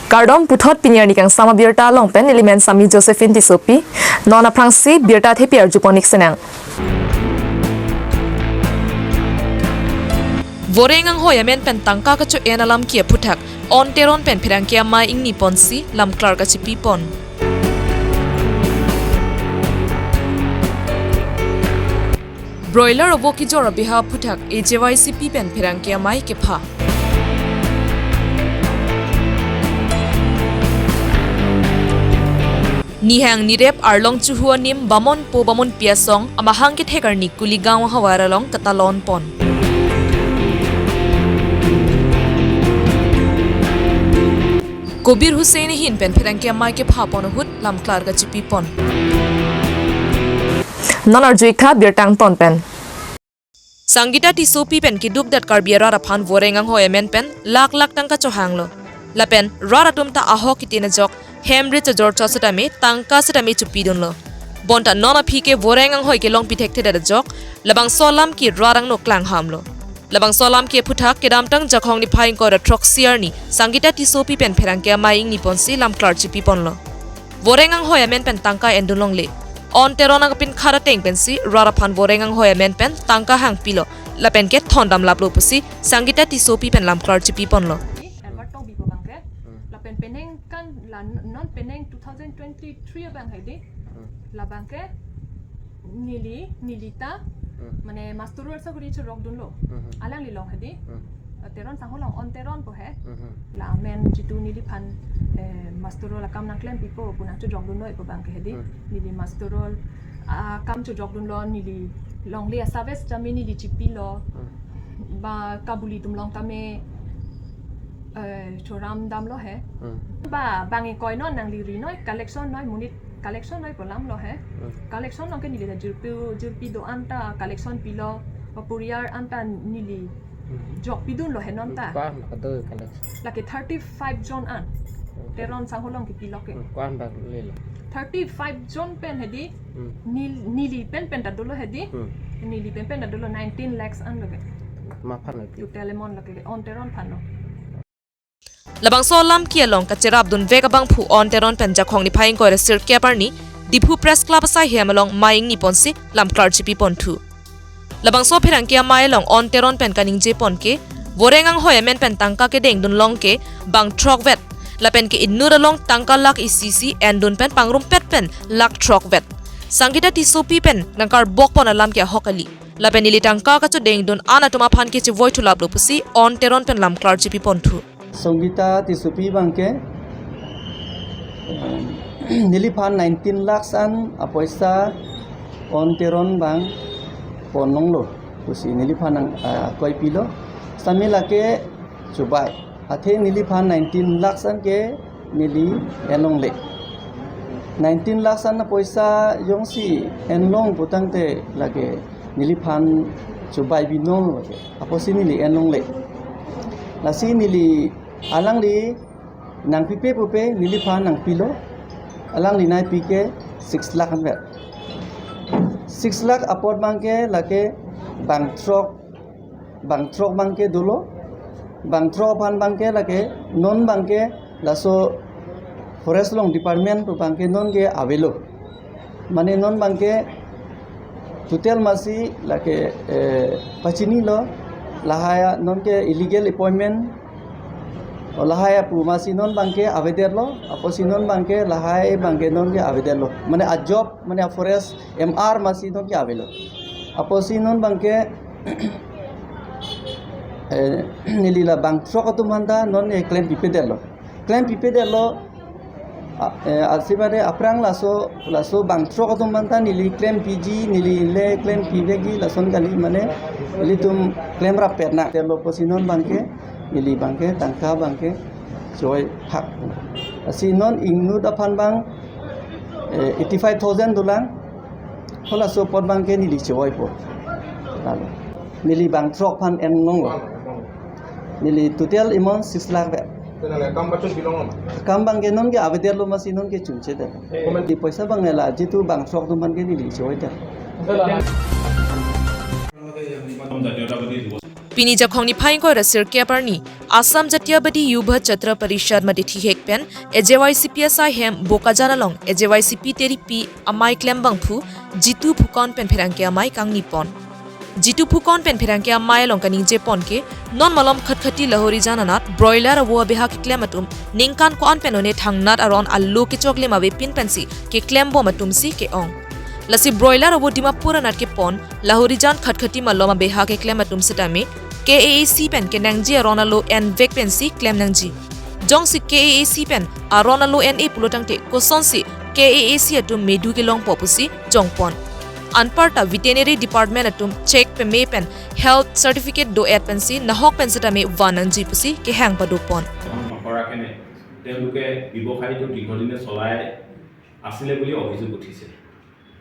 Kardom puthot pinier nikang sama Abirta longpen element sami Josephine Tisopi nona prangsi Abirta thepiar juponik senang. Vorengang hoyamen pen tangka kacu enalam kia puthak on teron pen phirang kia mai ing nipon si lam klar kachi pipon. Broiler obo ki jora biha puthak AJYC pen phirang kia mai ke pha. Nihang nirep arlong chuhua nim bamon po bamon piasong amahang kit hekar ni kuligaw hawaralong katalon pon. Kobir Hussein hin pen phirang kia mai ke pha pon hut lam klar ka chipi pon. Nona juikha birtang ton pen. Sanggita Tisopi pen ki duk dat Karbi raphan vorengang hoyamen pen lak tang ka chohanglo. Lapen raratum ta aho kitina jok hemri chajor chasutami tangka sutami chupi dunlo. Bonta nona phike vorengang hoi ke long pithek theda jok labang solam ki rarang no klang hamlo. Labang solam ke puthak ke damtang jakhong ni phaing ko troxier ni Sanggita Tisopi pen pherang ke maing ni ponsi lam klar chipi ponlo. Vorengang hoyamen pen tangka endulong le. On teronang pin khara teng pensi raraphan vorengang hoyamen pen tangka hang pilo. Lapen ke thondam laplo pusi Sanggita Tisopi pen lam klar chipi ponlo. Peneng kan non peneng 2023 bang haidi la bangke nilita mane masterol sa guri churok dunlo alang lilong haidi teron sangholong on teron po he la men jitu nili phan masterol akam nang klem pipo punang churok dunlo ipo bangke haidi nili masterol akam churok dunlo nili longli service jami nili chipilo ba kabuli tumlong tame choram dam lo he ba bangi koi non nang liri noi collection noi munit collection noi polam lo he collection nong ke nili da jurpi do anta collection pilo papuriar anta nili jok pidun lo he non ta quan ado collection laki 35 jon an teron sangholong ki pilo ke quan ba le 35 jon pen hedi nili pen ta dolo hedi nili pen ta dolo 19 lakhs an lo ke ma phan tu telemon lo ke on teron phan no Labang solam kia long kacherab dun vega bang phu on teron pen jakhong ni phaing ko resir kia parni Diphu Press Club sai hemalong maing ni ponsi lam klar chipi pon thu. Labang so phirang kia mai long on teron pen kaning je pon ke vorengang hoyamen pen tangka ke deng dun long ke bang trok vet lapen ke innura long tangka lak icc and dun pen pangrum pet pen lak trok vet. Sanggita Tisopi pen nangkar bok pon alam kia hokali. Lapen nili tangka ka chu deng dun anatuma phan ke che voi thu lab lo pusi on teron pen lam klar chipi pon thu. Sanggita Tisopi bangke niliphan 19 lakhs an apoisa on teron bang ponong lo kusi niliphan ang koi pilo samila ke chubai athe niliphan 19 lakhs an ke nili enong le 19 lakhs an apoisa yongsi enlong putang te lage niliphan chubai binong aposi nili enong le lasi nili alang di nang pipe pupe niliphan nang pilo alang di nai pike 6 lakh an vet 6 lakh apot bangke lake bang trok bangke dolo bang trok phan bangke lake non bangke laso forest long department pu bangke non ke avelo mane non bangke tutel masi lake pachini lo lahaya non ke illegal appointment lahaya pu masi non bangke aveder lo aposi non bangke lahai bangke non ke aveder lo mane a job mane a forest mr masi non ke avelo aposi non bangke nilila bang trok manda non e claim pipeder lo asibare aprang laso bang trok manda nili claim pg nili le claim pvegi lason kali mane nili tum claim rapetna terlo posi non bangke nili bangke tangka bangke joy hak asi non ingnu dapan bang 85,000 dolang hola so pot bangke nili joy po lalu nili bang trok pan en nong nili total amount 6 lakh vet kam bangke non ke aveder lo masi non ke chunche de di paisa bangela jitu bang trok dum bangke nili joy de Pini jakhong ni phaing ko rasir keparni Assam Jatiyabadi Yubha Chatra Parishad Madithi Hekpen AJYCPSI hem Bokajana long AJYCP Teripi Amai Klembang Phu Jitu Phukon pen pherangke amai kang nipon Jitu Phukon pen pherangke amai long kaning jepon ke non malom khatkhati lahori jananat broiler wo beha ke klematum ningkan ko an penone thangnat aron allu ke chogle mabe pin pensi ke klembo matum si ke ong Lasi broiler wo dimapura nat ke pon lahori jan khatkhati maloma beha ke klematum sitame KAAC pen ke nangji aronalo en vek pen si klem nangji jong si KAAC pen aronalo en e pulotang te koson si KAAC atum medu ke long popusi jongpon Anparta veterinary department atum check pe me pen health certificate do et pen si nahok pen sitame wanangji pusi ke hang padu pon নকৰাকেনে তেওঁলোকে ব্যৱসায়টো দীৰ্ঘদিনে চলাই আছিলে বুলি অভিযোগ উঠিছে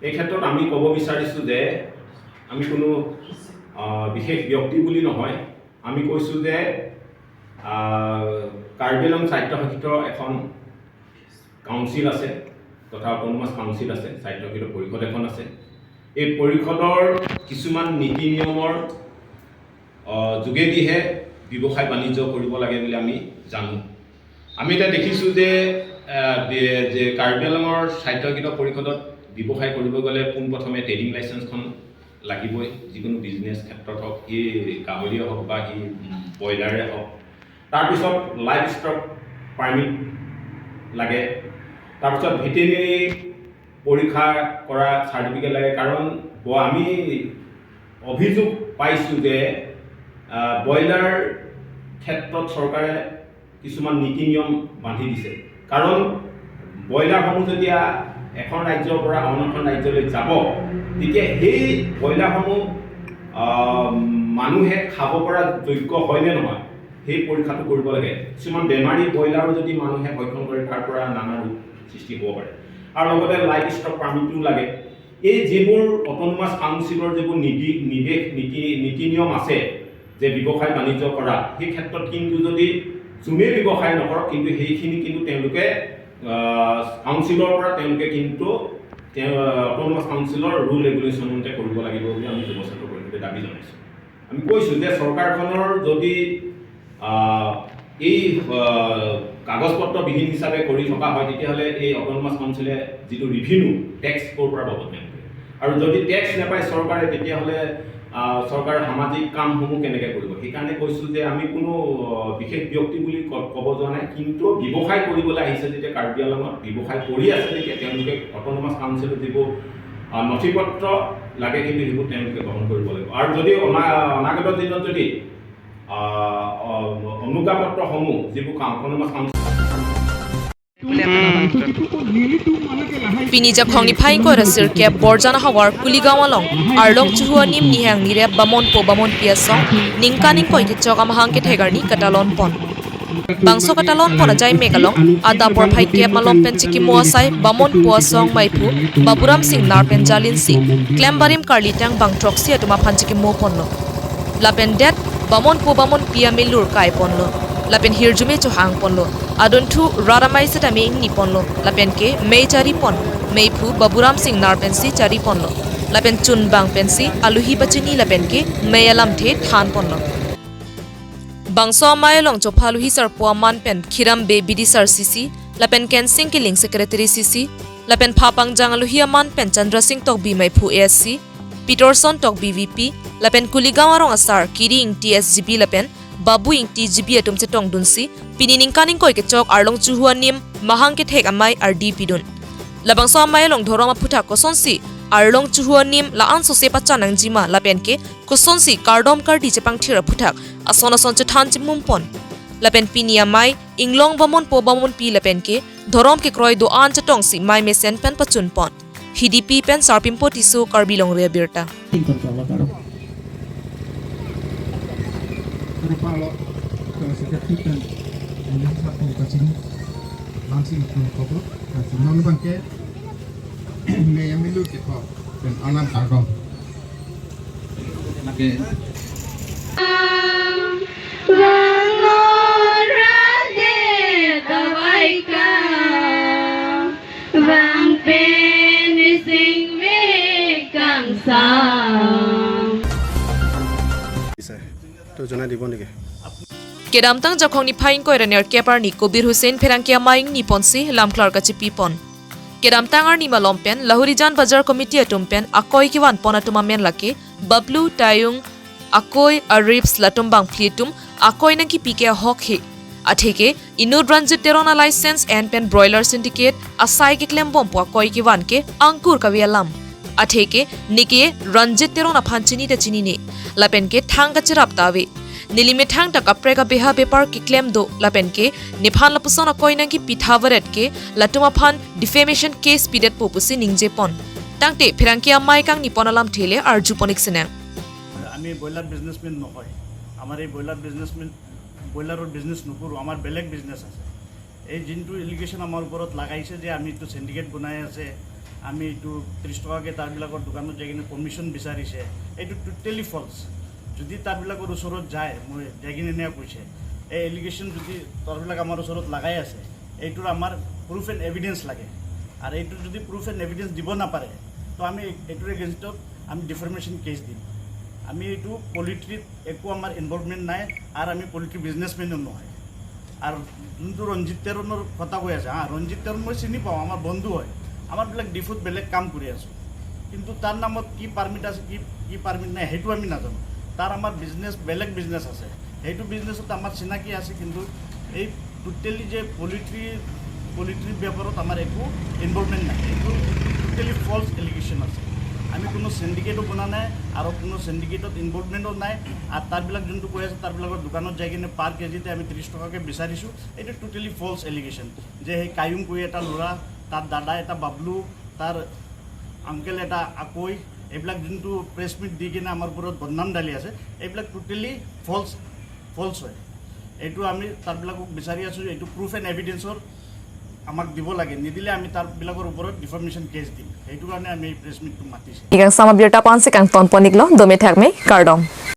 এই ক্ষেত্ৰত আমি ক'ব বিচাৰিছোঁ যে আমি কোনো বিশেষ ব্যক্তি বুলি নহয় আমি কৈছোঁ যে কাৰ্বি আংলং স্বায়ত্তশাসিত এখন কাউন্সিল আছে তথা অট'নমাছ কাউন্সিল আছে স্বায়ত্তশাসিত পৰিষদ এখন আছে এই পৰিষদৰ কিছুমান নীতি নিয়মৰ যোগেদিহে ব্যৱসায় বাণিজ্য কৰিব লাগে বুলি আমি জানো আমি এটা দেখিছোঁ যে কাৰ্বি আংলঙৰ স্বায়ত্তশাসিত পৰিষদত ব্যৱসায় কৰিব গ'লে পোনপ্ৰথমে ট্ৰেডিং লাইচেঞ্চখন লাগিবই যিকোনো বিজনেছ ক্ষেত্ৰত হওক সি গাহৰিয়ে হওক বা সি ব্ৰইলাৰে হওক তাৰপিছত লাইভ ষ্টক পাৰ্মিট লাগে তাৰপিছত ভেটেৰিনেৰী পৰীক্ষা কৰা চাৰ্টিফিকেট লাগে কাৰণ আমি অভিযোগ পাইছোঁ যে ব্ৰইলাৰ ক্ষেত্ৰত চৰকাৰে কিছুমান নীতি নিয়ম বান্ধি দিছে কাৰণ ব্ৰইলাৰসমূহ যেতিয়া এখন ৰাজ্যৰ পৰা আন এখন ৰাজ্যলৈ যাব তেতিয়া সেই ব্ৰইলাৰসমূহ মানুহে খাব পৰা যোগ্য হয়নে নহয় সেই পৰীক্ষাটো কৰিব লাগে কিছুমান বেমাৰী ব্ৰইলাৰো যদি মানুহে ভক্ষণ কৰে তাৰ পৰা নানা ৰোগ সৃষ্টি হ'ব পাৰে আৰু লগতে লাইভ ষ্টক পাৰ্মিটো লাগে এই যিবোৰ অট'নমাছ কাউন্সিলৰ যিবোৰ নীতি নিয়ম আছে যে ব্যৱসায় বাণিজ্য কৰা সেই ক্ষেত্ৰত কিন্তু যদি যোনে ব্যৱসায় নকৰক কিন্তু সেইখিনি কিন্তু তেওঁলোকে কাউন্সিলৰ পৰা তেওঁলোকে কিন্তু অট'নমাছ কাউন্সিলৰ ৰুল ৰেগুলেশ্যন মতে কৰিব লাগিব বুলি আমি ব্যৱস্থাটো কৰিবলৈ দাবী জনাইছোঁ আমি কৈছোঁ যে চৰকাৰখনৰ যদি এই কাগজ পত্ৰবিহীন হিচাপে কৰি থকা হয় তেতিয়াহ'লে এই অট'নমাছ কাউন্সিলে যিটো ৰিভিনিউ টেক্স ক'ৰ পৰা পাব আৰু যদি টেক্স নাপায় চৰকাৰে তেতিয়াহ'লে চৰকাৰে সামাজিক কামসমূহ কেনেকৈ কৰিব সেইকাৰণে কৈছোঁ যে আমি কোনো বিশেষ ব্যক্তি বুলি ক'ব যোৱা নাই কিন্তু ব্যৱসায় কৰিবলৈ আহিছে যেতিয়া কাৰ্বি আংলঙত ব্যৱসায় কৰি আছে তেতিয়া তেওঁলোকে অট'নমাছ কাউন্সিলত যিবোৰ নথি পত্ৰ লাগে কিন্তু সেইবোৰ তেওঁলোকে গ্ৰহণ কৰিব লাগিব আৰু যদি অনাগত দিনত যদি অনুজ্ঞাপত্ৰসমূহ যিবোৰ autonomous council Pini jakhong ni phaing ko rasir ke borjana hawar kuligawa long arlong chuhua nim nihang ni re bamon piasong ningkaning ko ke chok amahang ke thegar ni katalon pon bangso katalon pon ajai megalong ada por phai ke malom pen chiki moasai bamon song maipu baburam singh nar pen jalin si klembarim karli tang bang troxi atuma phanchiki mo ponno lapen det bamon pia milur kai ponno lapen hirjume chuhang ponlo adon thu raramai setame ing ni ponlo lapen ke mei chari pon meipu baburam singh nar pensi chari ponlo lapen chun bang pensi aluhi bachini lapen ke meyalam the than ponlo bangso mailong chophaluhi sar puaman pen khiram be bidi sar sisi lapen ken sing ke ling secretary sisi lapen phapang jang aluhi man pen chandra singh tok bi maipu asc peterson tok bvp lapen kuligawa rong asar kiri ing tsgb lapen babu ing TGB atum che tong dunsi pinining kaning koi ke chok arlong chuhua nim mahang ke thek amai RD pidun labang so amai long dhoroma phutha kosonsi arlong chuhua nim la an so se pachanang jima lapen ke kosonsi kardom kardi chepang thira phuthak ason ason che than chimum pon lapen pini amai inglong bamon pi lapen ke dhorom ke kroi do an che tong si mai mesen pen pachun pon HDP pen sarpimpo tisu Karbi Longri Abirta Kalau kita yang satu kacang langsung itu kopi, langsung mana bangke, yang milu kita dan alam kagam. Okay. তো তো জনাই দিব নেকি Kedamtang jakong ni paing ko Rainer Kepar ni Kobir Hussein Ferangkia maing ni ponsi lamklar ka pipon. Kedamtang ar ni malompen Lahurijan Bazar Committee atumpen akoi kiwan ponatuma men lake Bablu Tayung akoi Aribs latumbang plitum akoi nang ki pike hok he. Atheke Inud Ranjit Terona license and pen broiler syndicate asai ke klem bom po akoi kiwan ke angkur kawialam. Atheke nike Ranjit Terona phanchini te chini ne lapen ke thang ka chirap tawe. Nilime thang ta kaprega beha bepar ki claim do lapen ke niphan lapuson akoi nang ki pithawaret ke latuma phan defamation case pidet popusi ningje pon tangte Ferangkia mai kang niponalam thele ar juponik sinang আমি broiler businessmen নহয় আমাৰ এই broiler businessmen ব্ৰইলাৰৰ business নকৰোঁ আমাৰ বেলেগ business আছে এই যোনটো এলিগেশ্যন আমাৰ ওপৰত লগাইছে যে আমি এইটো সিন্ডিকেট বনাই আছে আমি এইটো 30 টকাকৈ তাৰবিলাকৰ দোকানত যাই কিনে কমিশ্যন বিচাৰিছে এইটো টোটেলি ফলছ যদি তাৰবিলাকৰ ওচৰত যায় মই যাই কিনে এনে কৈছে এই এলিগেশ্যন যদি তাৰবিলাক আমাৰ ওচৰত লগাই আছে এইটোৰ আমাৰ প্ৰুফ এণ্ড এভিডেন্স লাগে আৰু এইটো যদি প্ৰুফ এণ্ড এভিডেন্স দিব নাপাৰে তো আমি এইটোৰ এগেইনষ্টত আমি ডিফৰ্মেশ্যন কেছ দিম আমি এইটো পলিট্ৰিত একো আমাৰ ইনভলভমেণ্ট নাই আৰু আমি পলিট্ৰি বিজনেছমেনো নহয় আৰু যোনটো ৰঞ্জিত তেৰণৰ কথা কৈ আছে ৰঞ্জিত তেৰণ মই চিনি পাওঁ আমাৰ বন্ধু হয় আমাৰবিলাক ডিফুত বেলেগ কাম কৰি আছোঁ কিন্তু তাৰ নামত কি পাৰ্মিট আছে কি পাৰ্মিট নাই সেইটো আমি নাজানো তাৰ আমাৰ বিজনেছ বেলেগ বিজনেছ আছে সেইটো বিজনেছত আমাৰ চিনাকি আছে কিন্তু এই টোটেলি যে পলিট্ৰি ব্যাপাৰত আমাৰ একো ইনভলভমেণ্ট নাই এইটো টোটেলি ফলছ এলিগেশ্যন আছে আমি কোনো সিন্ডিকেটো বনা নাই আৰু কোনো সিন্ডিকেটত ইনভলভমেণ্টো নাই আৰু তাৰবিলাক যোনটো কৈ আছে তাৰবিলাকৰ দোকানত যাই কিনে পাৰ কেজিতে আমি 30 টকাকৈ বিচাৰিছোঁ এইটো টোটেলি ফলছ এলিগেশ্যন যে সেই কায়ুম কৈ এটা ল'ৰা তাৰ দাদা এটা বাবলু তাৰ আংকেল এটা akoi এইবিলাক যোনটো প্ৰেছ মিট দি কিনে আমাৰ ওপৰত বদনাম ডালি আছে এইবিলাক টোটেলি ফলছ হয় এইটো আমি তাৰবিলাকক বিচাৰি আছোঁ এইটো প্ৰুফ এণ্ড এভিডেন্সৰ আমাক দিব লাগে নিদিলে আমি তাৰবিলাকৰ ওপৰত ডিফৰ্মেশ্যন কেছ দিম সেইটো কাৰণে আমি এই প্ৰেছ মিটটো মাতিছোঁ Igang sama Abirta pansi kang ton poniklo dome thakme kardom